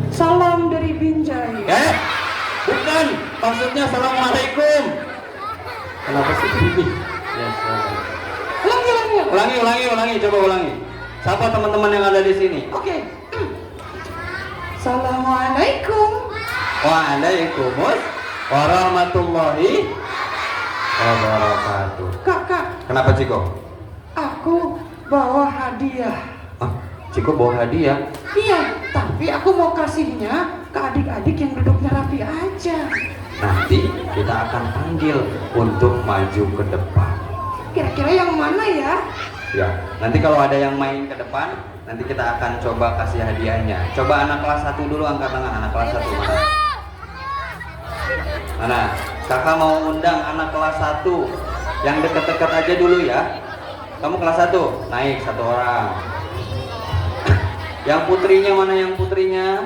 Salam dari Binjai. Bukan, maksudnya assalamualaikum. Kenapa sih ini? Ya, ulangi, coba ulangi. Siapa teman-teman yang ada di sini? Oke. Assalamualaikum. Waalaikumsalam warahmatullahi wabarakatuh. Kak. Kenapa Ciko? Aku bawa hadiah. Ciko bawa hadiah? Iya, tapi aku mau kasihnya ke adik-adik yang duduknya rapi aja. Nanti kita akan panggil untuk maju ke depan. Kira-kira yang mana ya? Ya, nanti kalau ada yang main ke depan, nanti kita akan coba kasih hadiahnya. Coba anak kelas 1 dulu, angkat tangan. Anak kelas 1 mana? Mana? Kakak mau undang anak kelas 1 yang deket-deket aja dulu ya. Kamu kelas 1, naik 1 orang. Yang putrinya mana, yang putrinya?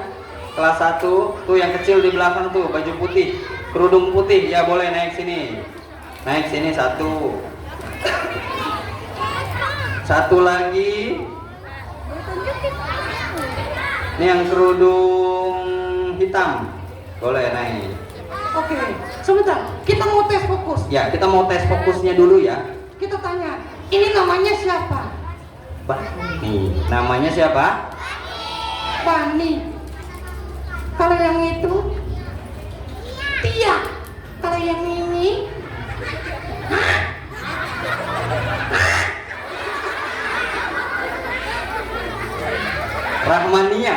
Kelas 1, tuh yang kecil di belakang tuh, baju putih, kerudung putih, ya boleh naik sini. Naik sini 1. 1 lagi. Ini yang kerudung hitam, boleh naik. Oke, sebentar. Kita mau tes fokus. Ya, kita mau tes fokusnya dulu ya. Kita tanya, ini namanya siapa? Bani. Namanya siapa? Bani. Kalau yang itu Tia. Kalau yang ini Rahmania.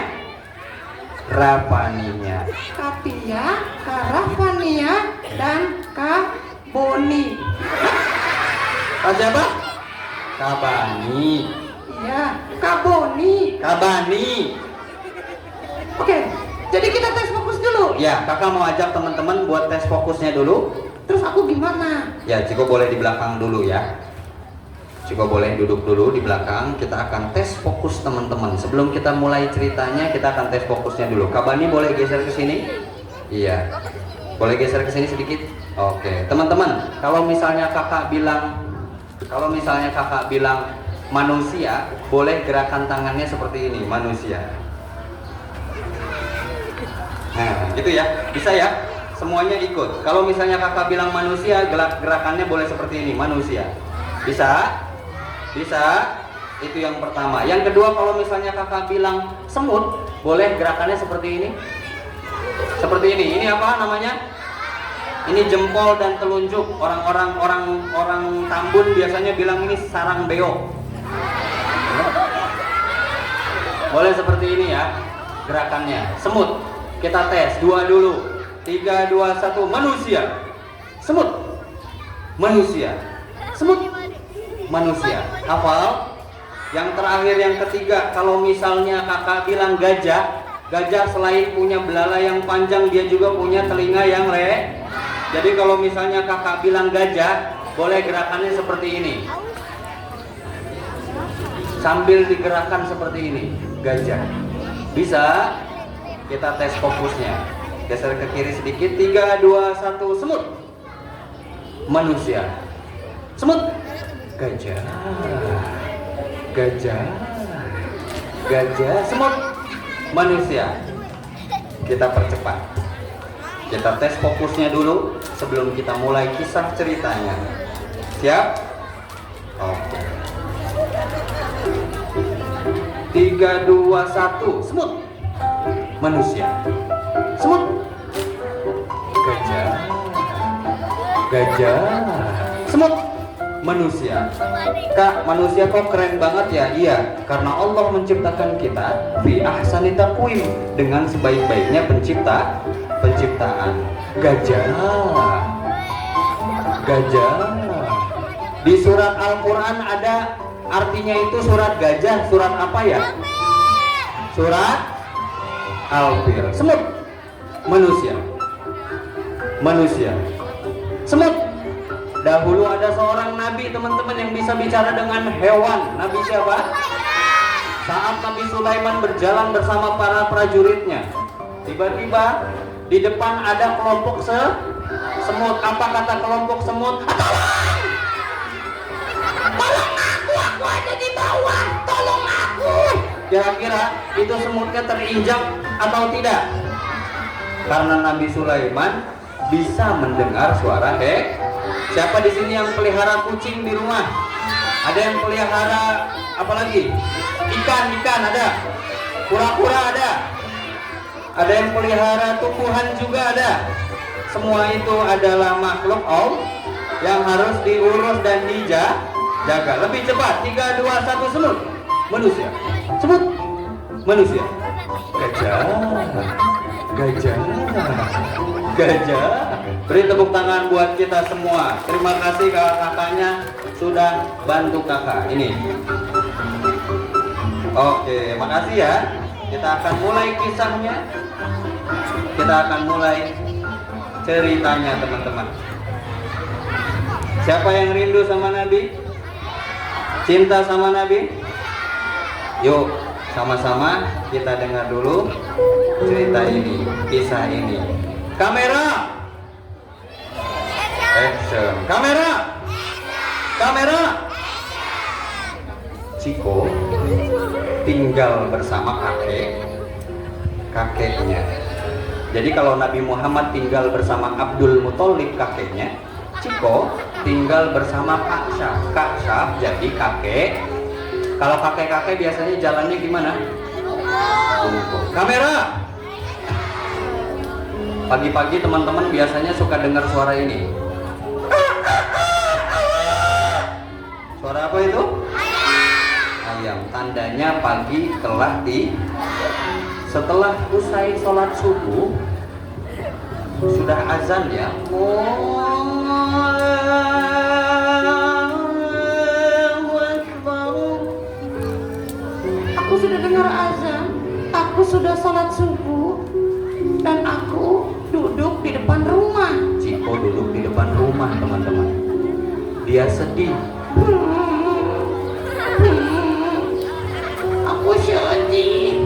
Rapania. Katia, Karafania, dan Kaboni. Kak siapa? Kabani. Iya, Kaboni. Kabani. Oke, jadi kita tes fokus dulu. Ya, kakak mau ajak teman-teman buat tes fokusnya dulu. Terus aku gimana? Ya, Ciko boleh di belakang dulu ya. Ciko boleh duduk dulu di belakang. Kita akan tes fokus teman-teman. Sebelum kita mulai ceritanya, kita akan tes fokusnya dulu. Kabani boleh geser ke sini? Iya. Boleh geser ke sini sedikit? Oke, teman-teman, kalau misalnya kakak bilang manusia, boleh gerakan tangannya seperti ini, manusia. Nah, gitu ya. Bisa ya? Semuanya ikut. Kalau misalnya kakak bilang manusia, gerakannya boleh seperti ini, manusia. Bisa? Bisa? Itu yang pertama. Yang kedua, kalau misalnya kakak bilang semut, boleh gerakannya seperti ini. Seperti ini. Ini apa namanya? Ini jempol dan telunjuk. Orang Tambun biasanya bilang ini sarang beo. Boleh seperti ini ya gerakannya. Semut. Kita tes. 2 dulu. 3, 2, 1. Manusia. Semut. Manusia. Semut. Manusia. Hafal? Yang terakhir, yang ketiga, kalau misalnya kakak bilang gajah, gajah selain punya belalai yang panjang, dia juga punya telinga yang lebar. Jadi kalau misalnya kakak bilang gajah, boleh gerakannya seperti ini. Sambil digerakkan seperti ini, gajah. Bisa? Kita tes fokusnya. Geser ke kiri sedikit. 3, 2, 1. Semut. Manusia. Semut. Gajah. Gajah. Gajah. Semut. Manusia. Kita percepat. Kita tes fokusnya dulu sebelum kita mulai kisah ceritanya. Siap? Oke. 3, 2, 1. Semut. Manusia. Semut. Gajah. Gajah. Semut. Manusia. Kak, manusia kok keren banget ya? Iya, karena Allah menciptakan kita fi ahsani taqwim, dengan sebaik-baiknya penciptaan. Gajah. Gajah. Di surat Al-Qur'an ada artinya itu surat gajah, surat apa ya? Surat Al-Fil. Semut. Manusia. Manusia. Semut. Dahulu ada seorang nabi, teman-teman, yang bisa bicara dengan hewan. Nabi siapa? Saat Nabi Sulaiman berjalan bersama para prajuritnya, tiba-tiba di depan ada kelompok semut. Apa kata kelompok semut? Tolong aku ada di bawah. Tolong aku. Kira-kira itu semutnya terinjak atau tidak? Karena Nabi Sulaiman bisa mendengar suara Siapa di sini yang pelihara kucing di rumah? Ada yang pelihara apa lagi? Ikan ada. Kura-kura ada. Ada yang pelihara tumbuhan juga ada. Semua itu adalah makhluk Allah yang harus diurus dan dijaga. Lebih cepat, 3, 2, 1, semut. Manusia. Semut. Manusia. Gajah. Beri tepuk tangan buat kita semua. Terima kasih kakak-kakaknya sudah bantu kakak. Ini. Oke, makasih ya. Kita akan mulai kisahnya. Kita akan mulai ceritanya, teman-teman. Siapa yang rindu sama Nabi? Cinta sama Nabi? Yuk, sama-sama kita dengar dulu cerita ini, kisah ini. Kamera, action. Kamera. Ciko tinggal bersama kakeknya. Jadi kalau Nabi Muhammad tinggal bersama Abdul Muthalib kakeknya, Ciko tinggal bersama Kak Syaf jadi kakek. Kalau kakek-kakek biasanya jalannya gimana? Kamera. Pagi-pagi teman-teman biasanya suka dengar suara ini. Suara apa itu? Ayam. Tandanya pagi telah setelah usai sholat subuh sudah azan ya. Aku sudah dengar azan, aku sudah sholat subuh, dan aku duduk di depan rumah. Ciko duduk di depan rumah, teman-teman. Dia sedih. Aku sedih.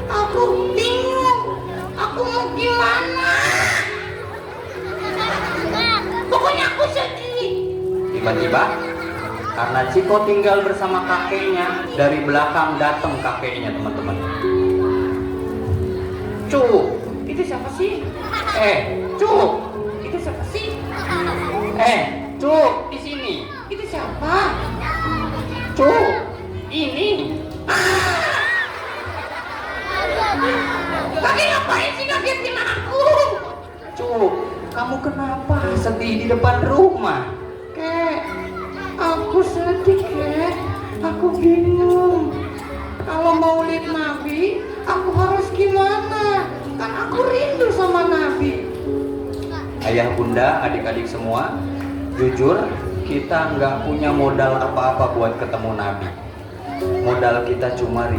Aku bingung. Aku mau gimana? Pokoknya aku sedih. Tiba-tiba karena Ciko tinggal bersama kakeknya, dari belakang datang kakeknya, teman-teman. Cuk, Itu siapa sih? Cuk, Itu siapa sih? Cuk, di sini. Itu siapa? Cuk, ini. Kakek ngapain sih ngagetin aku? Cuk, kamu kenapa sedih di depan rumah? Kek, aku sedih, Kek. Aku bingung. Kalau maulid Nabi, aku harus gimana? Kan aku rindu sama Nabi. Ayah bunda, adik-adik semua, jujur kita nggak punya modal apa-apa buat ketemu Nabi. Modal kita cuma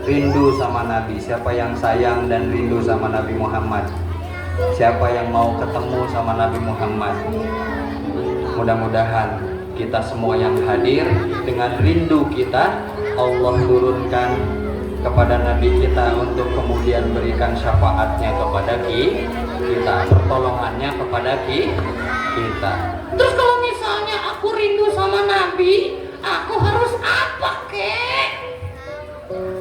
rindu sama Nabi. Siapa yang sayang dan rindu sama Nabi Muhammad? Siapa yang mau ketemu sama Nabi Muhammad? Mudah-mudahan kita semua yang hadir dengan rindu kita, Allah turunkan kepada Nabi kita untuk kemudian berikan syafaatnya kepada kita, pertolongannya kepada kita. Terus kalau misalnya aku rindu sama Nabi, aku harus apa, Kek?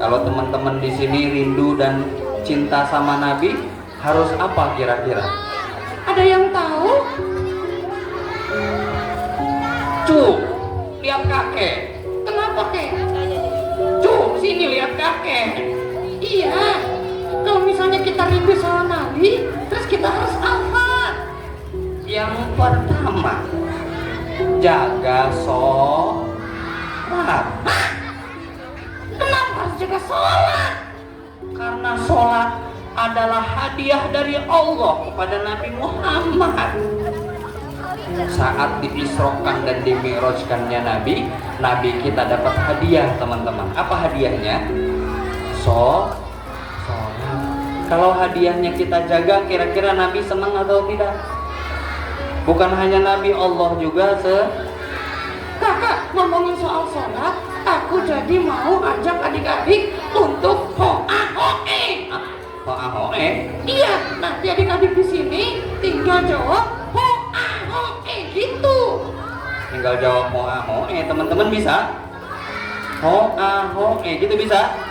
Kalau teman-teman di sini rindu dan cinta sama Nabi, harus apa kira-kira? Ada yang tahu? Cuk, lihat kakek. Kenapa, Kek? Cuk, sini lihat kakek. Iya, kalau misalnya kita rindu sama Nabi, terus kita harus apa? Yang pertama, jaga sholat. Kenapa harus jaga sholat? Karena sholat adalah hadiah dari Allah kepada Nabi Muhammad. Saat diisrokan dan dimi'rajkannya Nabi kita dapat hadiah, teman-teman. Apa hadiahnya? Sholat. Kalau hadiahnya kita jaga, kira-kira Nabi senang atau tidak? Bukan hanya Nabi, Allah juga Kakak, ngomongin soal sholat, aku jadi mau ajak adik-adik untuk ho'ah-ho'eh. Ho'ah-ho'eh? Iya, nanti adik-adik di sini tinggal jawab ho'ah-ho'eh gitu. Tinggal jawab ho'ah-ho'eh, teman-teman bisa? Ho a ho e gitu bisa?